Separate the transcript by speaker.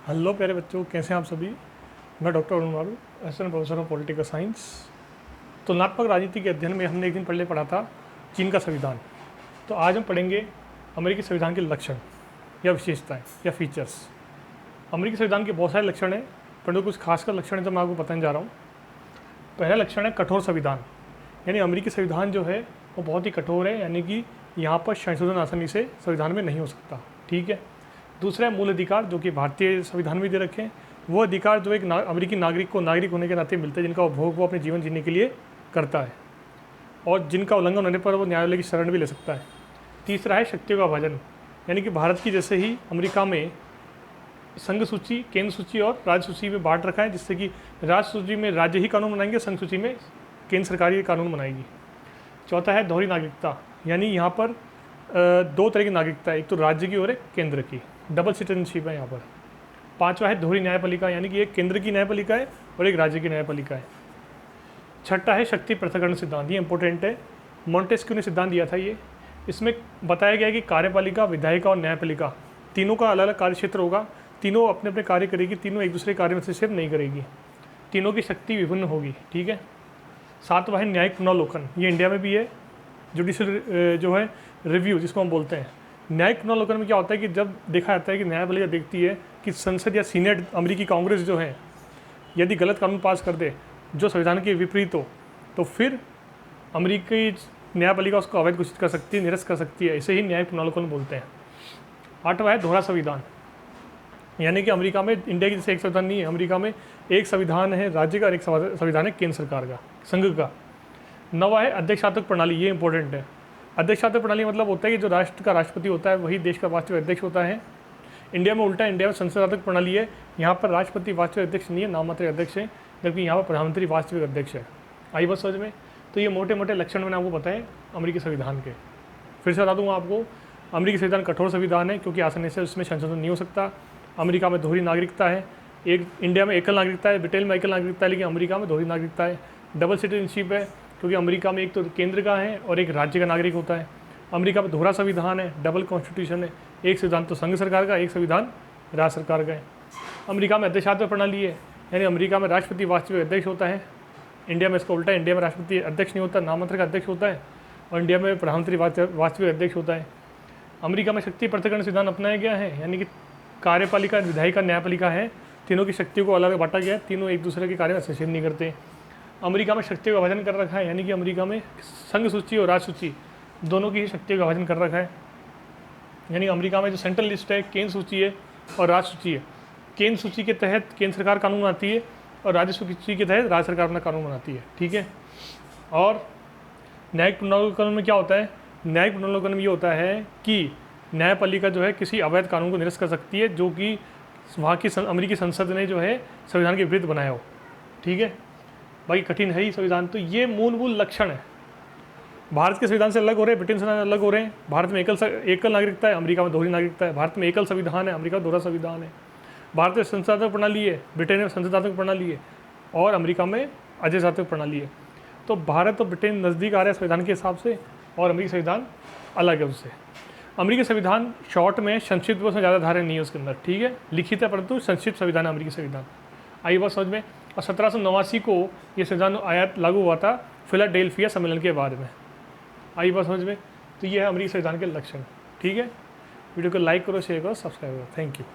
Speaker 1: Hello प्यारे बच्चों, कैसे हैं आप सभी। मैं डॉक्टर अरुण मारू, assistant professor of political science. तुलनात्मक राजनीति के अध्ययन में हमने एक दिन पहले पढ़ा था चीन का संविधान। तो आज हम पढ़ेंगे अमेरिकी संविधान के लक्षण या विशेषताएं या फीचर्स। अमेरिकी संविधान के बहुत सारे लक्षण हैं, परंतु कुछ खासकर लक्षण हैं जो मैं आपको बताने जा रहा हूँ। पहला लक्षण है कठोर संविधान, यानी अमेरिकी संविधान जो है वो बहुत ही कठोर है, यानी कि यहाँ पर संशोधन आसानी से संविधान में नहीं हो सकता। ठीक है। दूसरा है मूल अधिकार, जो कि भारतीय संविधान में दे रखे हैं। वो अधिकार जो एक अमेरिकी नागरिक को नागरिक होने के नाते मिलते हैं, जिनका उपभोग वो अपने जीवन जीने के लिए करता है और जिनका उल्लंघन होने पर वो न्यायालय की शरण भी ले सकता है। तीसरा है शक्तियों का विभाजन, यानी कि भारत की जैसे ही अमेरिका में संघ सूची, केंद्र सूची और राज्य सूची में बांट रखा है, जिससे कि राज्य सूची में राज्य ही कानून बनाएंगे, संघ सूची में केंद्र सरकार ही कानून बनाएगी। चौथा है दोहरी नागरिकता, यानी यहाँ पर दो तरह की नागरिकता है, एक तो राज्य की और एक केंद्र की, डबल सिटीजनशिप है यहाँ पर। पांचवा है दोहरी न्यायपालिका, यानी कि एक केंद्र की न्यायपालिका है और एक राज्य की न्यायपालिका है। छठा है शक्ति पृथक्करण सिद्धांत, ये इंपॉर्टेंट है, मॉन्टेस्क्यू ने सिद्धांत दिया था ये। इसमें बताया गया है कि कार्यपालिका, विधायिका और न्यायपालिका तीनों का अलग अलग कार्य क्षेत्र होगा, तीनों अपने अपने कार्य करेगी, तीनों एक दूसरे कार्य में हस्तक्षेप नहीं करेगी, तीनों की शक्ति विभिन्न होगी। ठीक है। सातवां है न्यायिक पुनर्लोकन, ये इंडिया में भी है, जुडिशियल जो है रिव्यू जिसको हम बोलते हैं। न्यायिक पुनर्लोकन में क्या होता है कि जब देखा जाता है कि न्यायपालिका देखती है कि संसद या सीनेट, अमेरिकी कांग्रेस जो है, यदि गलत कानून पास कर दे जो संविधान के विपरीत हो, तो फिर अमेरिकी न्यायपालिका उसको अवैध घोषित कर सकती है, निरस्त कर सकती है। इसे ही न्यायिक पुनर्लोकन बोलते हैं। आठवां है दोहरा संविधान, यानी कि अमेरिका में इंडिया की जैसे एक संविधान नहीं है, अमेरिका में एक संविधान है राज्य का और एक संविधान है केंद्र सरकार का, संघ का। नवा है अध्यक्षात्मक प्रणाली, ये इंपॉर्टेंट है। अध्यक्षात्मक प्रणाली मतलब होता है कि जो राष्ट्र का राष्ट्रपति होता है वही देश का वास्तविक अध्यक्ष होता है। इंडिया में उल्टा, इंडिया में संसदात्मक प्रणाली है, यहाँ पर राष्ट्रपति वास्तविक अध्यक्ष नहीं है, नाममात्र अध्यक्ष है, जबकि यहाँ पर प्रधानमंत्री वास्तविक अध्यक्ष है। आई बात समझ में। तो ये मोटे मोटे लक्षण मैंने आपको बताए अमेरिकी संविधान के। फिर से बता दूँगा आपको, अमेरिकी संविधान कठोर संविधान है क्योंकि आसानी से उसमें संशोधन नहीं हो सकता। अमेरिका में दोहरी नागरिकता है, एक इंडिया में एकल नागरिकता है, ब्रिटेन में एकल नागरिकता है, लेकिन अमेरिका में दोहरी नागरिकता है। डबल सिटीजनशिप है क्योंकि अमेरिका में एक तो केंद्र का है और एक राज्य का नागरिक होता है। अमेरिका में दोहरा संविधान है, डबल कॉन्स्टिट्यूशन है, एक संविधान तो संघ सरकार का, एक संविधान राज्य सरकार का है। अमेरिका में अध्यक्षात्मक प्रणाली है, यानी अमेरिका में राष्ट्रपति वास्तविक अध्यक्ष होता है, इंडिया में इसका उल्टा है, इंडिया में राष्ट्रपति अध्यक्ष नहीं होता, नाममात्र का अध्यक्ष होता है, और इंडिया में प्रधानमंत्री वास्तविक अध्यक्ष होता है। अमेरिका में शक्ति पृथक्करण सिद्धांत अपनाया गया है, यानी कि कार्यपालिका, विधायिका, न्यायपालिका है, तीनों की शक्तियों को अलग अलग बांटा गया है, तीनों एक दूसरे के कार्य में हस्तक्षेप नहीं करते। अमेरिका में शक्तियों का विभाजन कर रखा है, यानी कि अमेरिका में संघ सूची और राज्य सूची दोनों की ही शक्तियों का विभाजन कर रखा है। यानी अमेरिका में जो सेंट्रल लिस्ट है, केंद्र सूची है और राज्य सूची है। केंद्र सूची के तहत केंद्र सरकार कानून बनाती है और राज्य सूची के तहत राज्य सरकार अपना कानून बनाती है। ठीक है। और न्यायिक पुनर्लोकन में क्या होता है? न्यायिक पुनर्लोकन में ये होता है कि न्यायपालिका जो है किसी अवैध कानून को निरस्त कर सकती है जो कि वहाँ की अमेरिकी संसद ने जो है संविधान के विरुद्ध बनाया हो। ठीक है। बाकी कठिन है ही संविधान। तो ये मूल लक्षण है। भारत के संविधान से अलग हो रहे हैं, ब्रिटेन से अलग हो रहे हैं। भारत में एकल नागरिकता है, अमेरिका में दोहरी नागरिकता है। भारत में एकल संविधान है, अमेरिका में दोहरा संविधान है। भारत में संसदात्मक प्रणाली है, ब्रिटेन में संसदात्मक प्रणाली है और अमेरिका में अध्यक्षात्मक प्रणाली है। तो भारत और ब्रिटेन नज़दीक आ रहे हैं संविधान के हिसाब से और अमेरिकी संविधान अलग है उससे। अमेरिकी संविधान शॉर्ट में, संक्षिप्त में ज़्यादा धारा नहीं है उसके अंदर। ठीक है। लिखित है परंतु संक्षिप्त संविधान है अमेरिकी संविधान। आई बात समझ में। और 1789 को ये संविधान आयात लागू हुआ था फिलाडेल्फिया सम्मेलन के बाद में। आई बात समझ में। तो ये है अमेरिकी संविधान के लक्षण। ठीक है। वीडियो को लाइक करो, शेयर करो, सब्सक्राइब करो। Thank you.